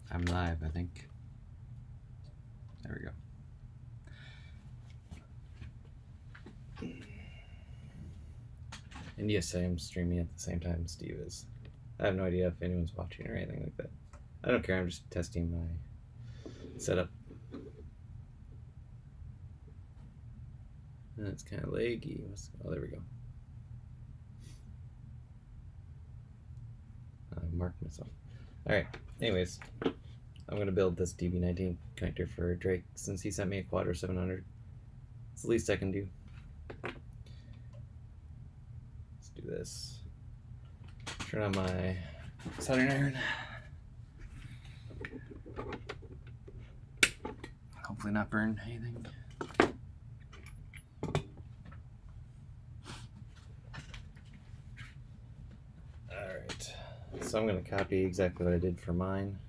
I'm live, I think. There we go. And yes, I am streaming at the same time Steve is. I have no idea if anyone's watching or anything like that. I don't care, I'm just testing my setup. And it's kind of laggy. Oh, there we go. I marked myself. Alright, anyways, I'm going to build this DB19 connector for Drake since he sent me a Quadro 700. It's the least I can do. Let's do this. Turn on my soldering iron. Hopefully not burn anything. Alright, so I'm going to copy exactly what I did for mine.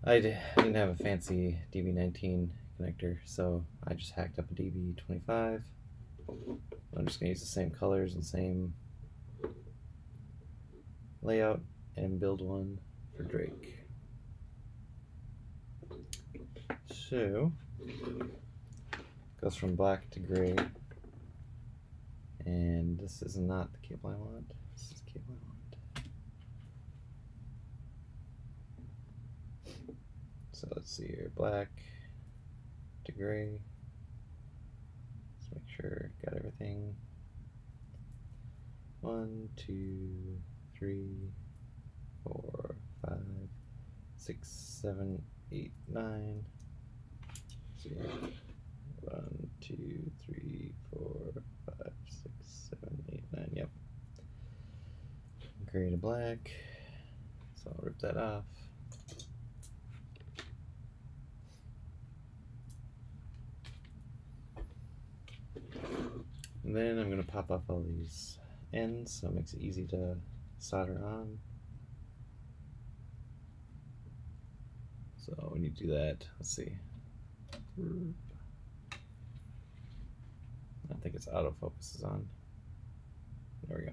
I didn't have a fancy DB19 connector, so I just hacked up a DB25. I'm just going to use the same colors and same layout and build one for Drake. So, goes from black to gray, and this is not the cable I want, this is the cable I want. So let's see here, black to gray. Let's make sure got everything. 1, 2, 3, 4, 5, 6, 7, 8, 9. Let's see here. 1, 2, 3, 4, 5, 6, 7, 8, 9. Yep. Gray to black. So I'll rip that off. And then I'm going to pop off all these ends so it makes it easy to solder on. So when you do that, let's see. I think it's autofocus is on. There we go.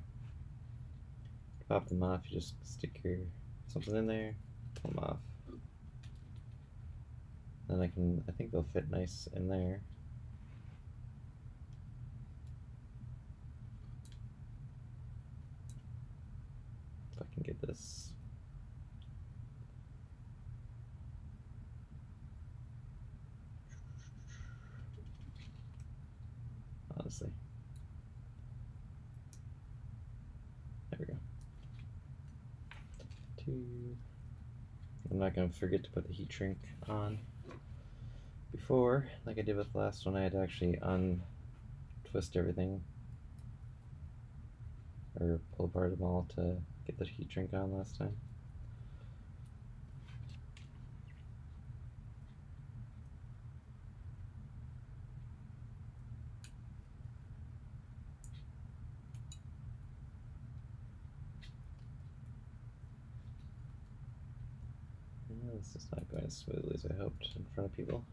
To pop them off, you just stick your something in there, pull them off. Then I think they'll fit nice in there. If I can get this. Honestly. There we go. 2. I'm not going to forget to put the heat shrink on. Before, like I did with the last one, I had to actually untwist everything or pull apart them all to get the heat shrink on last time. This is not going as smoothly as I hoped in front of people.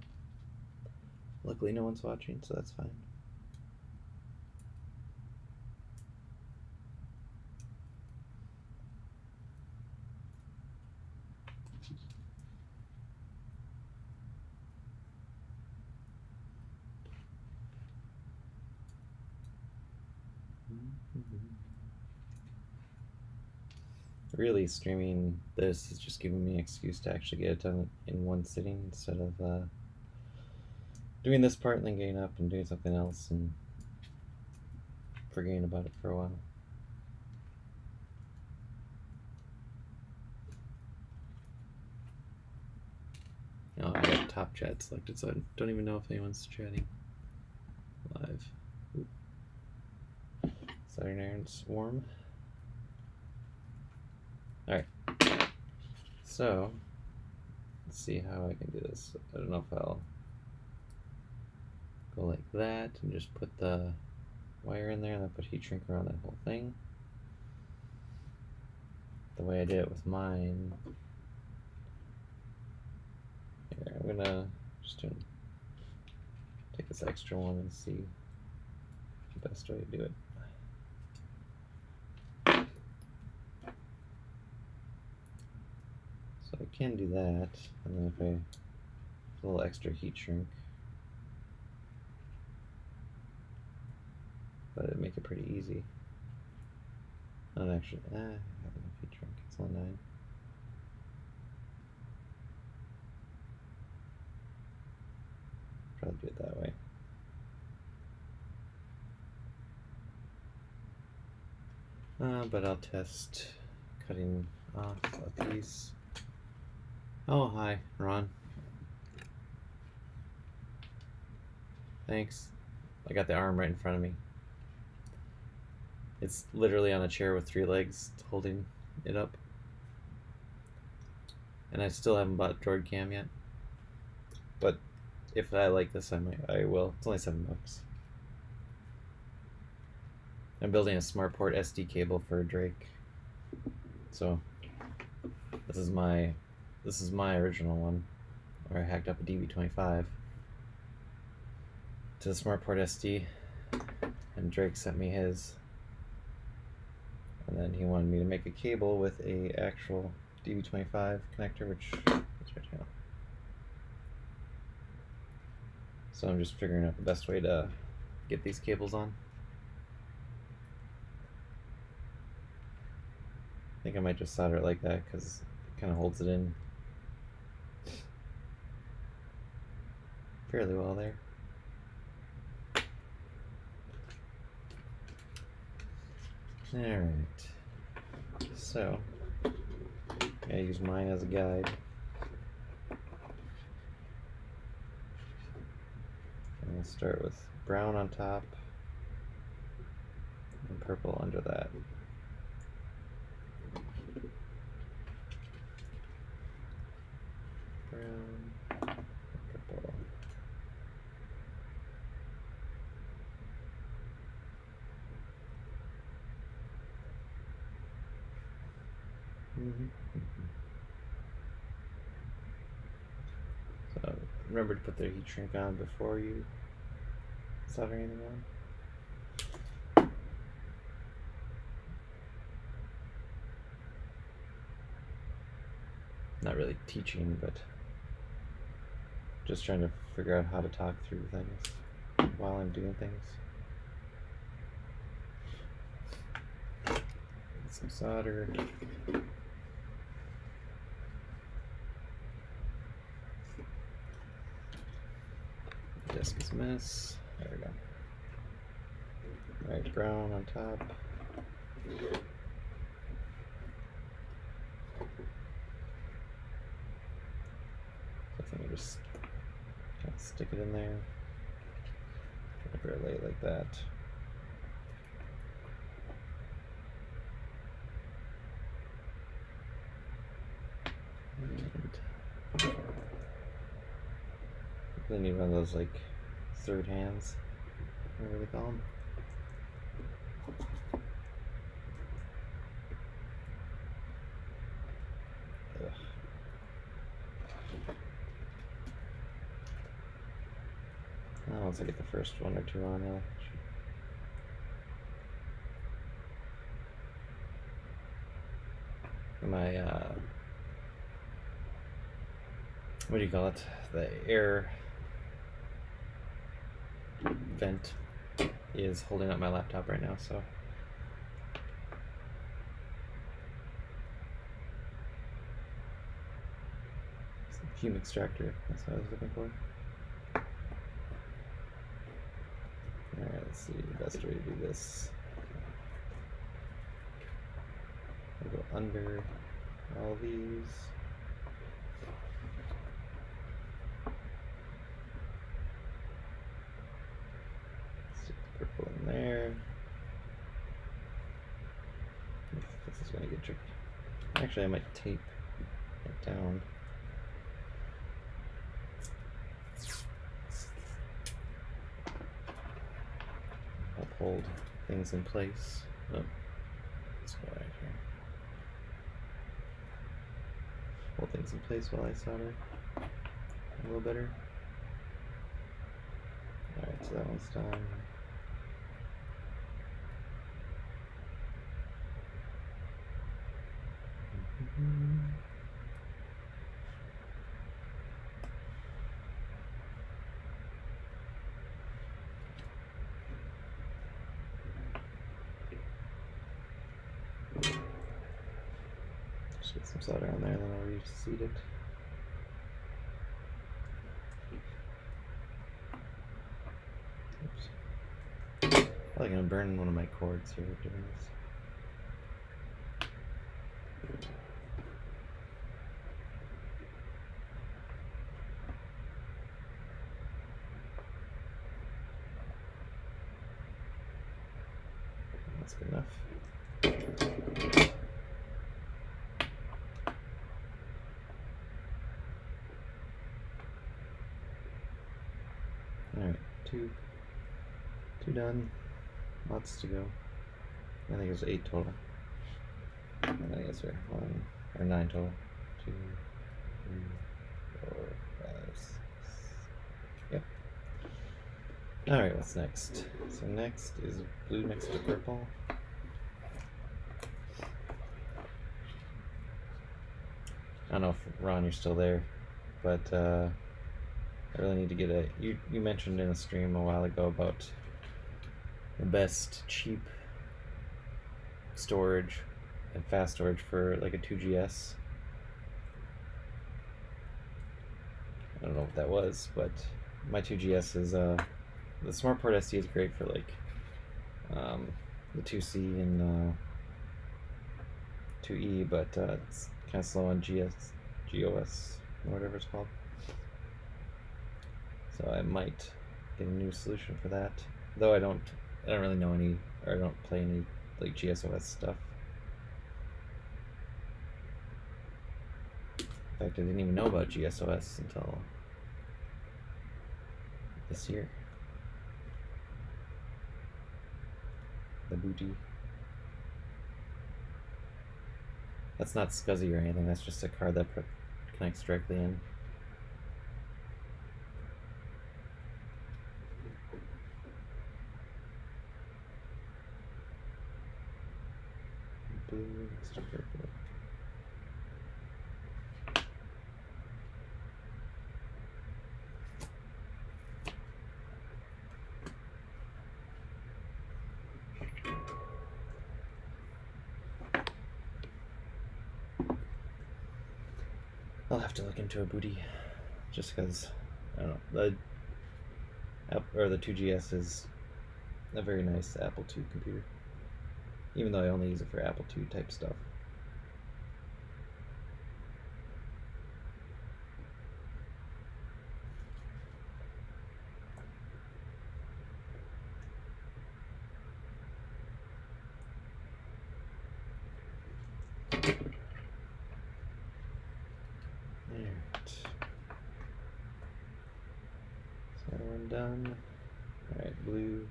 Luckily no one's watching, so that's fine. Really, streaming this is just giving me an excuse to actually get it done in one sitting instead of doing this part and then getting up and doing something else and forgetting about it for a while. Oh, I got top chat selected, so I don't even know if anyone's chatting live. Soldering iron's warm. Alright, so let's see how I can do this. I don't know if I'll go like that and just put the wire in there and then put heat shrink around that whole thing. The way I did it with mine. Here, I'm gonna just take this extra one and see the best way to do it. So I can do that, and then if I a little extra heat shrink, but it'd make it pretty easy. Not actually, I have enough heat shrink. It's only 9. Probably do it that way. But I'll test cutting off a piece. Oh, hi, Ron. Thanks. I got the arm right in front of me. It's literally on a chair with 3 legs holding it up. And I still haven't bought Droid Cam yet. But if I like this, I will. It's only $7. I'm building a SmartPortSD cable for Drake. So this is my original one, where I hacked up a DB19 to the SmartPortSD, and Drake sent me his. And then he wanted me to make a cable with a actual DB19 connector, which is right here. So I'm just figuring out the best way to get these cables on. I think I might just solder it like that because it kind of holds it in fairly well there. Alright, so I use mine as a guide. I'm going to start with brown on top and purple under that. Brown, purple. So remember to put the heat shrink on before you solder anything on. Not really teaching, but just trying to figure out how to talk through things while I'm doing things. Get some solder. Disk is a mess. There we go. Alright, brown on top. So I think I just kind of stick it in there. Whenever I lay it like that. And I need one of those like third hands, whatever they call them. Ugh. Oh, once I get the first one or two on, my what do you call it? The air vent is holding up my laptop right now, so fume extractor, that's what I was looking for. Alright, let's see the best way to do this. I'll go under all these. Stick the purple in there. This is going to get tricky. Actually, I might tape it down. Help hold things in place. Oh, let's go right here. Hold things in place while I solder a little better. Alright, so that one's done. get some solder on there, then I'll reseat it. Oops. Probably gonna burn one of my cords here doing this. That's good enough. Alright, two done. Lots to go. I think it was 8 total. I think it's 9 total. 2, 3, 4, 5, 6. Yep. Alright, what's next? So next is blue next to purple. I don't know if Ron, you're still there, but I really need to get a. You mentioned in a stream a while ago about the best cheap storage and fast storage for like a 2GS. I don't know what that was, but my 2GS is the SmartPortSD is great for like the 2C and 2E, but it's kind of slow on GOS, or whatever it's called. So I might get a new solution for that. Though I don't really know any, or I don't play any like GSOS stuff. In fact, I didn't even know about GSOS until this year. The booty. That's not SCSI or anything, that's just a card that connects directly in. Blue next to purple. I'll have to look into a booty, just because I don't know, the 2GS is a very nice Apple II computer, even though I only use it for Apple II type stuff. Done. Alright, blue.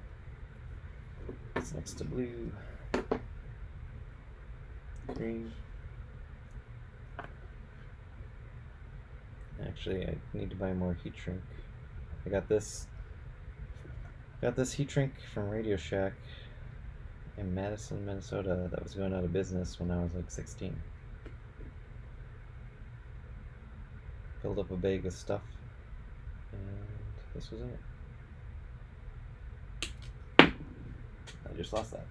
What's next to blue? Green. Actually, I need to buy more heat shrink. I got this heat shrink from Radio Shack in Madison, Minnesota that was going out of business when I was like 16. Filled up a bag of stuff, and this was it. I just lost that.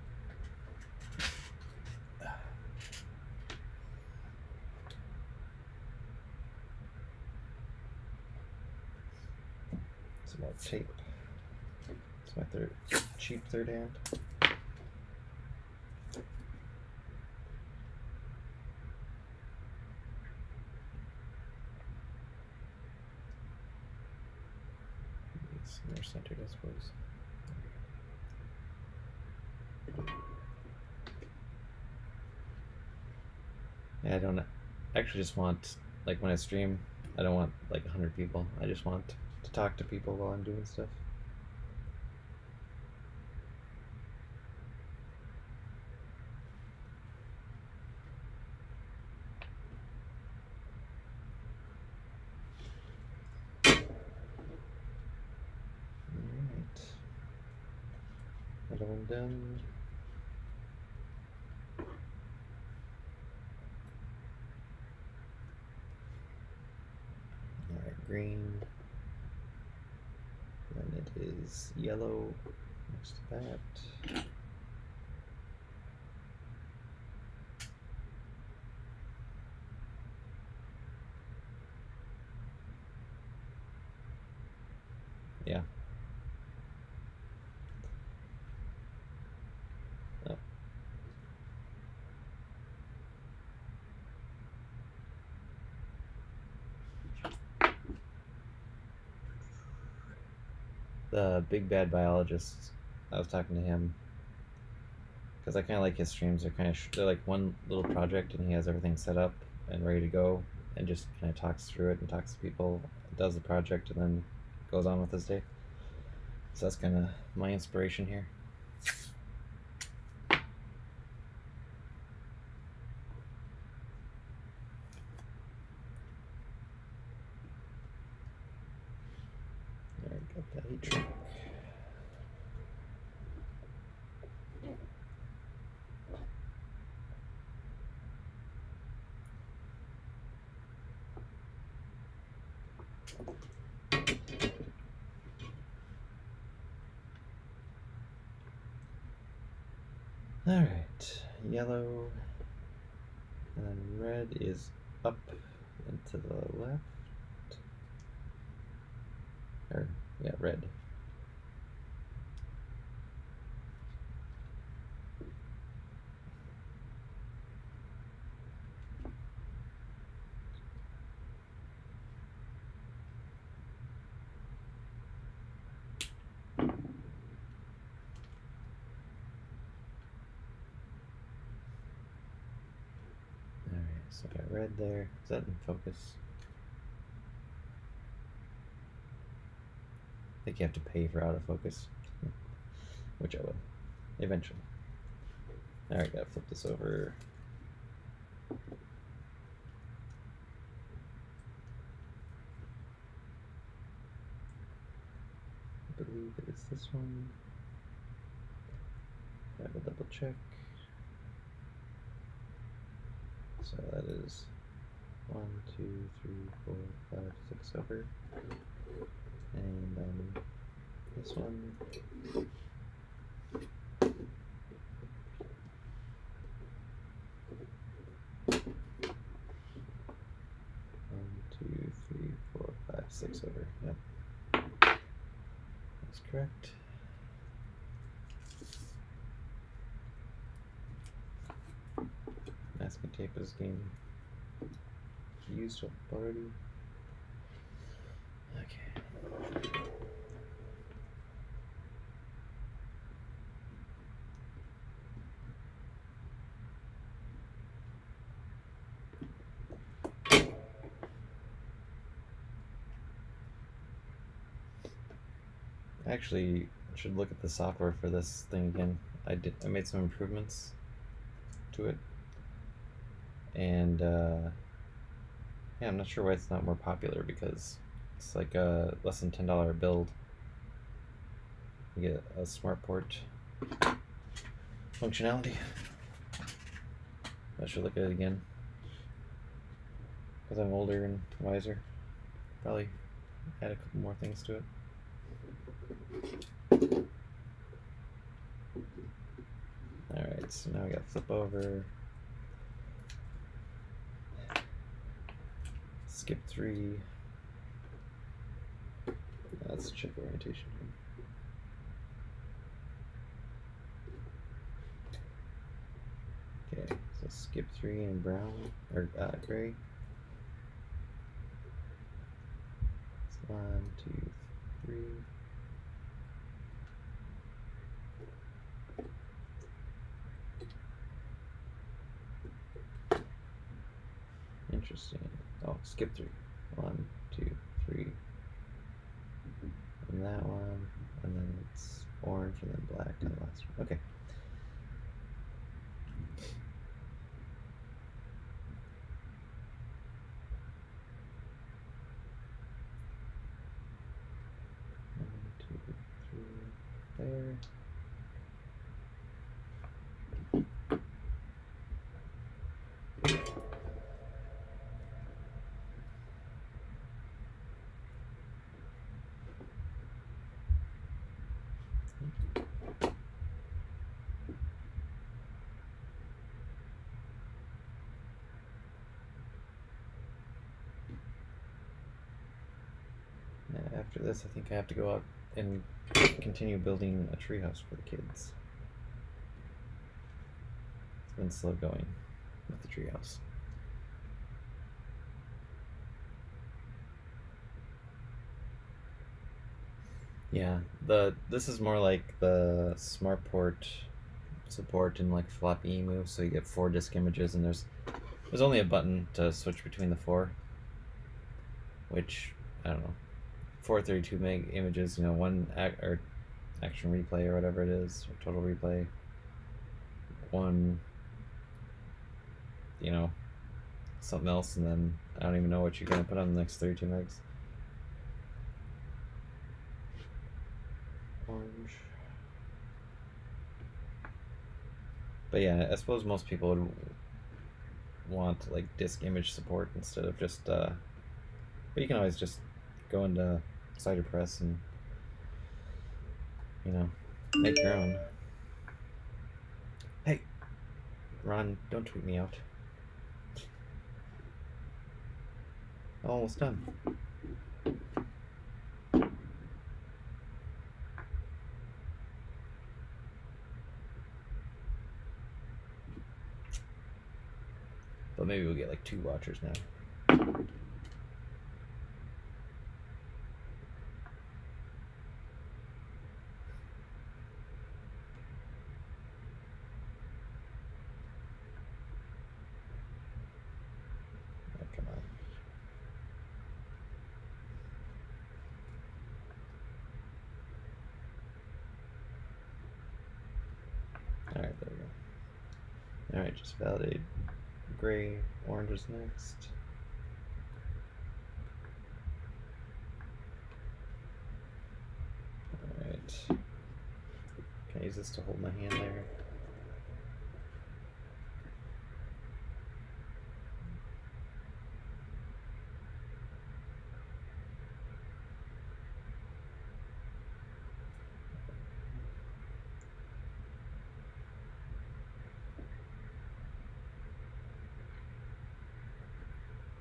Some more tape. It's my cheap third hand. It's more centered, I suppose. Yeah, I don't actually just want, like when I stream, I don't want like 100 people. I just want to talk to people while I'm doing stuff. Alright. Another one done. Green, then it is yellow next to that. Yeah. Oh. The big bad biologist, I was talking to him because I kind of like his streams. They're like one little project, and he has everything set up and ready to go, and just kind of talks through it and talks to people, does the project, and then goes on with his day. So that's kind of my inspiration here. There, got that heat shrink. Alright, yellow, and then red is up and to the left. Or, yeah, red. Alright, so I got red there. Is that in focus? I think you have to pay for autofocus, which I will, eventually. Alright, gotta flip this over. I believe it is this one. I will double check. So that is 1, 2, 3, 4, 5, 6 over. And then this one. 2, 3, 4, 5, 6 over. Yep. That's correct. Masking tape is getting used up already. Okay. Actually, I should look at the software for this thing again. I made some improvements to it, and yeah, I'm not sure why it's not more popular, because it's like a less than $10 build. You get a SmartPort functionality. I should look at it again, because I'm older and wiser. Probably add a couple more things to it. Alright, so now we got flip over, skip 3. Let's check orientation. Okay, so skip 3 in brown, or gray. 1, 2, 3. Interesting. Oh, skip 3. 1, 2, 3. And that one, and then it's orange, and then black, and the last one. Okay. There. after this, I think I have to go out and continue building a treehouse for the kids. It's been slow going with the treehouse. Yeah, this is more like the SmartPort support in like floppy move, so you get 4 disk images, and there's only a button to switch between the 4, which I don't know, 4 32 meg images, you know, one action replay or whatever it is, or total replay, one, you know, something else, and then I don't even know what you're gonna put on the next 32 megs. Orange. But yeah, I suppose most people would want like disk image support instead of just but you can always just go into CiderPress and, you know, make your own. Hey, Ron, don't tweet me out. Almost done. But maybe we'll get like 2 watchers now. Oh, come on. Alright, there we go. Alright, just validate gray, orange is next. Alright. Can I use this to hold my hand there?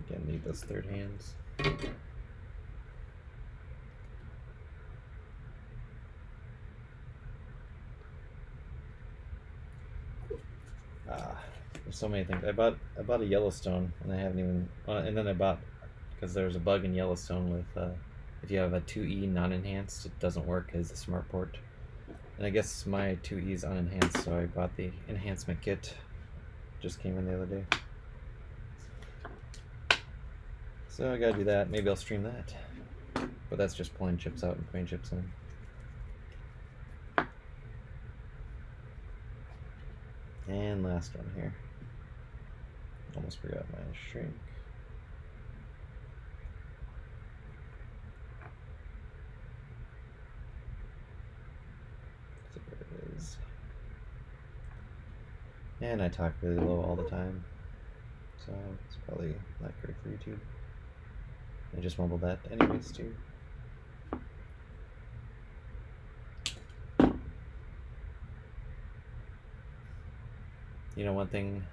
Again, need those third hands. There's so many things. I bought a Yellowstone, and I haven't even. And then I bought, because there's a bug in Yellowstone with if you have a 2E non-enhanced, it doesn't work as a smart port. And I guess my 2E is unenhanced, so I bought the enhancement kit. Just came in the other day. So I gotta do that. Maybe I'll stream that. But that's just pulling chips out and putting chips in. And last one here. Almost forgot my shrink. So there it is. And I talk really low all the time, so it's probably not great for YouTube. I just mumbled that anyways too. You know, one thing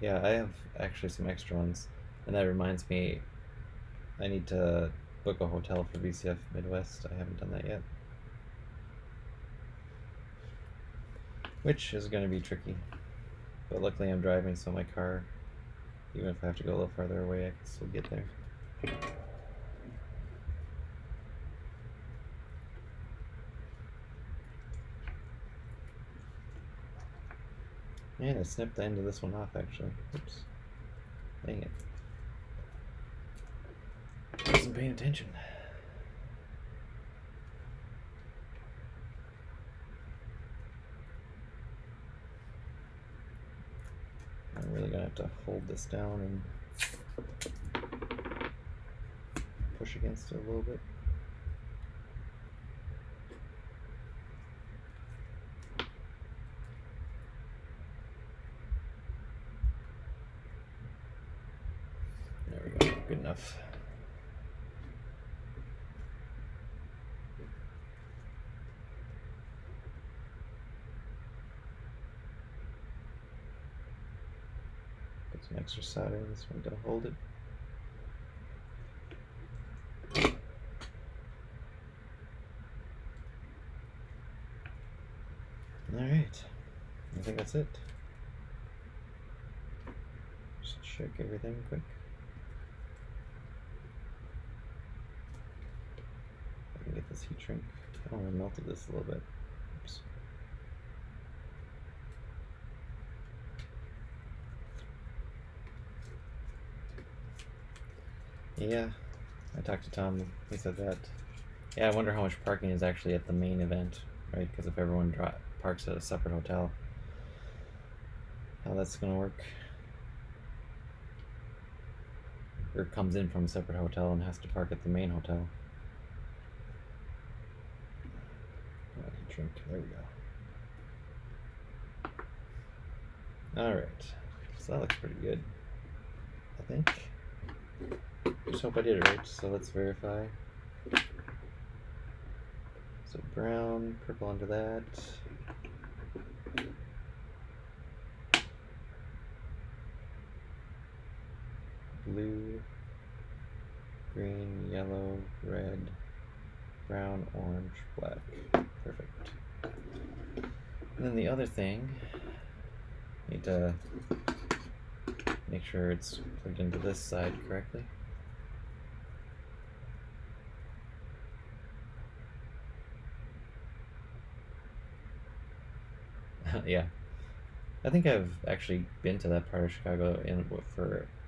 yeah, I have actually some extra ones, and that reminds me, I need to book a hotel for VCF Midwest. I haven't done that yet, which is going to be tricky, but luckily I'm driving, so my car, even if I have to go a little farther away, I can still get there. And I snipped the end of this one off, actually. Oops. Dang it. Wasn't paying attention. I'm really gonna have to hold this down and push against it a little bit. There we go, good enough. Some extra solder in this one to hold it. Alright, I think that's it. Just check everything quick. I can get this heat shrink. Oh, I melted this a little bit. Oops. Yeah, I talked to Tom. He said that. Yeah, I wonder how much parking is actually at the main event, right? Because if everyone parks at a separate hotel, how that's going to work. Or comes in from a separate hotel and has to park at the main hotel. Drink. There we go. Alright, so that looks pretty good, I think. Just hope I did it right, so let's verify. So brown, purple under that. Blue, green, yellow, red, brown, orange, black. Perfect. And then the other thing, need to make sure it's plugged into this side correctly. Yeah, I think I've actually been to that part of Chicago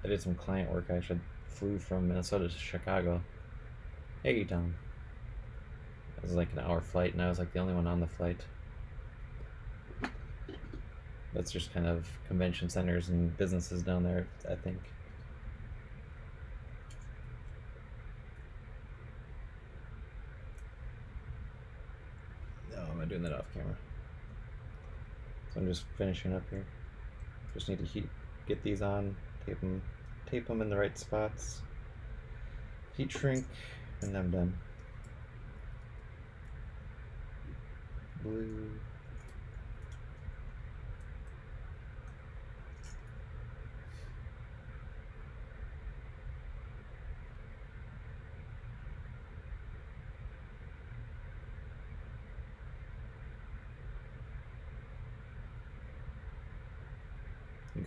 I did some client work. I actually flew from Minnesota to Chicago. Hey, Tom. It was like an hour flight, and I was like the only one on the flight. That's just kind of convention centers and businesses down there, I think. No, I'm not doing that off camera. So I'm just finishing up here. Just need to get these on, tape them in the right spots, heat shrink, and I'm done. Blue.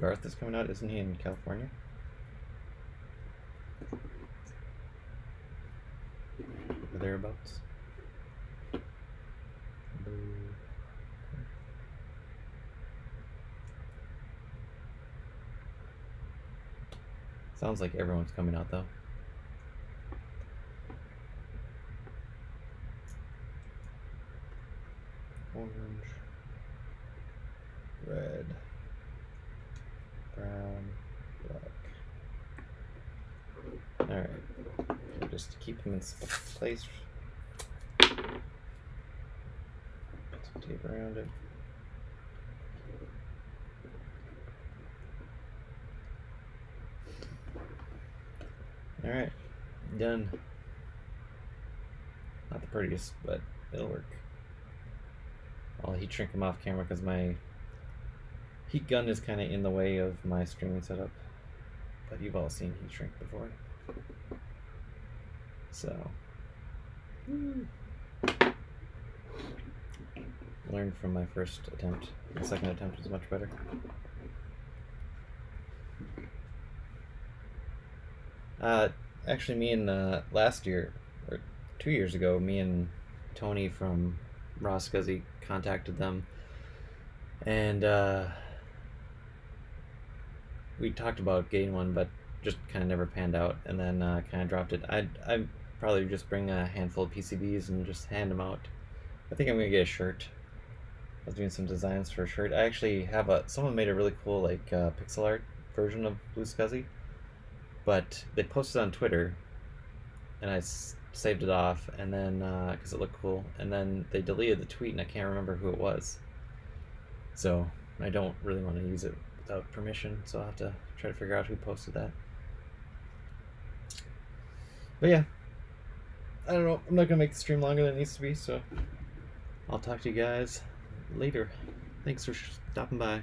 Garth is coming out, isn't he, in California? Or thereabouts. Sounds like everyone's coming out though. Orange, red, brown, black. Alright, so just keep them in place. Put some tape around it. Alright, done. Not the prettiest, but it'll work. I'll heat shrink them off camera because my heat gun is kind of in the way of my streaming setup. But you've all seen heat shrink before. So, learned from my first attempt. The second attempt was much better. Actually, me and last year, or 2 years ago, me and Tony from Raw Scuzzy contacted them, and we talked about getting one, but just kind of never panned out, and then kind of dropped it. I'd probably just bring a handful of PCBs and just hand them out. I think I'm gonna get a shirt. I was doing some designs for a shirt. I actually have someone made a really cool like pixel art version of Blue Scuzzy, but they posted on Twitter, and I saved it off, and then because it looked cool, and then they deleted the tweet, and I can't remember who it was. So I don't really want to use it without permission, so I'll have to try to figure out who posted that. But yeah, I don't know. I'm not gonna make the stream longer than it needs to be, so I'll talk to you guys later. Thanks for stopping by.